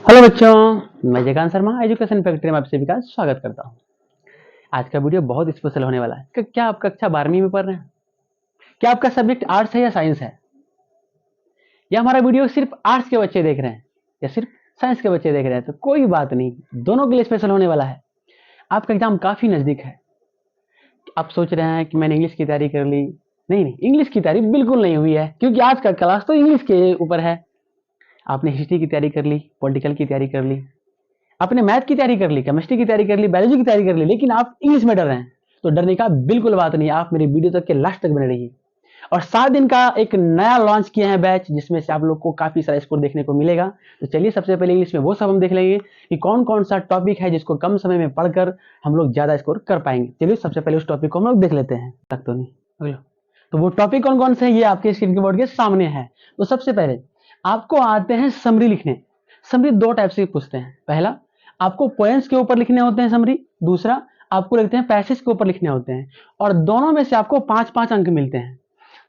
Hello बच्चों, मैं Jaikant Sharma education factory में आप सभी का स्वागत करता हूं। आज का वीडियो बहुत स्पेशल होने वाला है। क्या आप कक्षा 12वीं में पढ़ रहे हैं? क्या आपका सब्जेक्ट आर्ट्स है या साइंस है? या हमारा वीडियो सिर्फ आर्ट्स के बच्चे देख रहे हैं या सिर्फ साइंस के बच्चे देख रहे हैं? तो कोई बात नहीं, दोनों के लिए स्पेशल होने वाला है। आपका एग्जाम काफी नजदीक है। आप सोच रहे हैं कि मैंने इंग्लिश की तैयारी कर ली। नहीं, इंग्लिश की तैयारी बिल्कुल नहीं हुई है, क्योंकि आज का क्लास तो इंग्लिश के ऊपर है। आपने हिस्ट्री की तैयारी कर ली, पॉलिटिकल की तैयारी कर ली, आपने मैथ की तैयारी कर ली, केमिस्ट्री की तैयारी कर ली, बायोलॉजी की तैयारी कर ली, लेकिन आप इंग्लिश में डर रहे हैं। तो डरने का बिल्कुल बात नहीं, आप मेरे वीडियो तक के लास्ट तक बने रहिए। और 7 दिन का एक नया लॉन्च किया है बैच, जिसमें से आप लोग को काफी सारा स्कोर देखने को मिलेगा। तो चलिए सबसे पहले इंग्लिश में वो सब हम देख लेंगे कि कौन कौन सा टॉपिक है जिसको कम समय में पढ़कर हम लोग ज्यादा स्कोर कर पाएंगे। चलिए सबसे पहले उस टॉपिक को हम लोग देख लेते हैं। तक तो नहीं अगला। तो वो टॉपिक कौन कौन से है ये आपके स्क्रीन के बोर्ड के सामने है। तो सबसे पहले आपको आते हैं समरी लिखने। समरी दो टाइप से पूछते हैं। पहला, आपको पॉइंट्स के ऊपर लिखने होते हैं समरी। दूसरा, आपको लिखते हैं पैसेज के ऊपर लिखने होते हैं, और दोनों में से आपको 5-5 अंक मिलते हैं।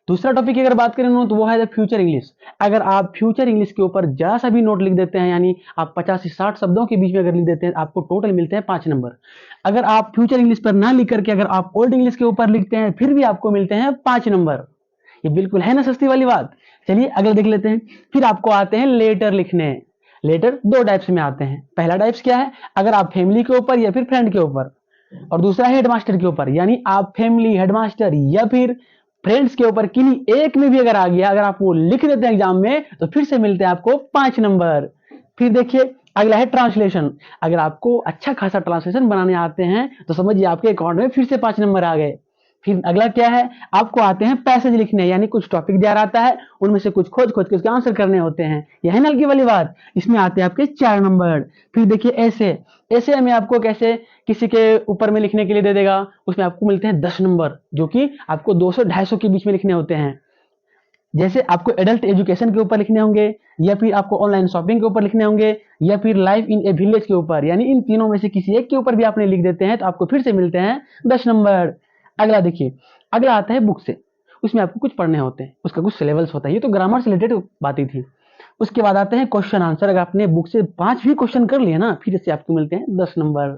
दूसरा टॉपिक की अगर बात करें तो वो है फ्यूचर इंग्लिश। अगर आप फ्यूचर इंग्लिश के ऊपर जरा सा भी नोट लिख देते हैं, यानी आप 50 से 60 शब्दों के बीच में अगर लिख देते हैं, आपको टोटल मिलते हैं 5 नंबर। अगर आप फ्यूचर इंग्लिश पर ना लिख करके अगर आप ओल्ड इंग्लिश के ऊपर लिखते हैं, फिर भी आपको मिलते हैं 5 नंबर। ये बिल्कुल है ना सस्ती वाली बात। चलिए अगला देख लेते हैं। फिर आपको आते हैं लेटर लिखने। लेटर दो टाइप्स में आते हैं। पहला टाइप्स क्या है? अगर आप फैमिली के ऊपर या फिर फ्रेंड के ऊपर, और दूसरा है हेडमास्टर के ऊपर। यानी आप फैमिली, हेडमास्टर या फिर फ्रेंड्स के ऊपर किन्हीं एक में भी अगर आ गया, अगर आप वो लिख देते हैं एग्जाम में, तो फिर से मिलते हैं आपको 5 नंबर। फिर देखिए अगला है ट्रांसलेशन। अगर आपको अच्छा खासा ट्रांसलेशन बनाने आते हैं तो समझिए आपके अकाउंट में फिर से 5 नंबर आ गए। फिर अगला क्या है? आपको आते हैं पैसेज लिखने, यानी कुछ टॉपिक दिया रहता है, उनमें से कुछ खोज खोज के उसके आंसर करने होते हैं। यह है नलकी वाली बात। इसमें आते हैं आपके 4 नंबर। फिर देखिए ऐसे, ऐसे में आपको कैसे किसी के ऊपर में लिखने के लिए दे देगा, उसमें आपको मिलते हैं 10 नंबर, जो कि आपको 200-250 के बीच में लिखने होते हैं। जैसे आपको एडल्ट एजुकेशन के ऊपर लिखने होंगे, या फिर आपको ऑनलाइन शॉपिंग के ऊपर लिखने होंगे, या फिर लाइफ इन ए विलेज के ऊपर, यानी इन तीनों में से किसी एक के ऊपर भी आपने लिख देते हैं तो आपको फिर से मिलते हैं 10 नंबर। अगला देखिए, अगला आता है बुक से। उसमें आपको कुछ पढ़ने होते हैं, उसका कुछ सिलेबस होता है। ये तो ग्रामर से रिलेटेड बातें थी। उसके बाद आते हैं क्वेश्चन आंसर। अगर आपने बुक से 5 भी क्वेश्चन कर लिए ना, फिर से आपको मिलते हैं 10 नंबर।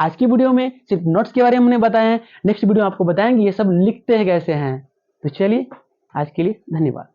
आज की वीडियो में सिर्फ नोट्स के बारे में हमने बताया है। नेक्स्ट वीडियो में आपको बताएंगे ये सब लिखते हैं कैसे हैं। तो चलिए आज के लिए धन्यवाद।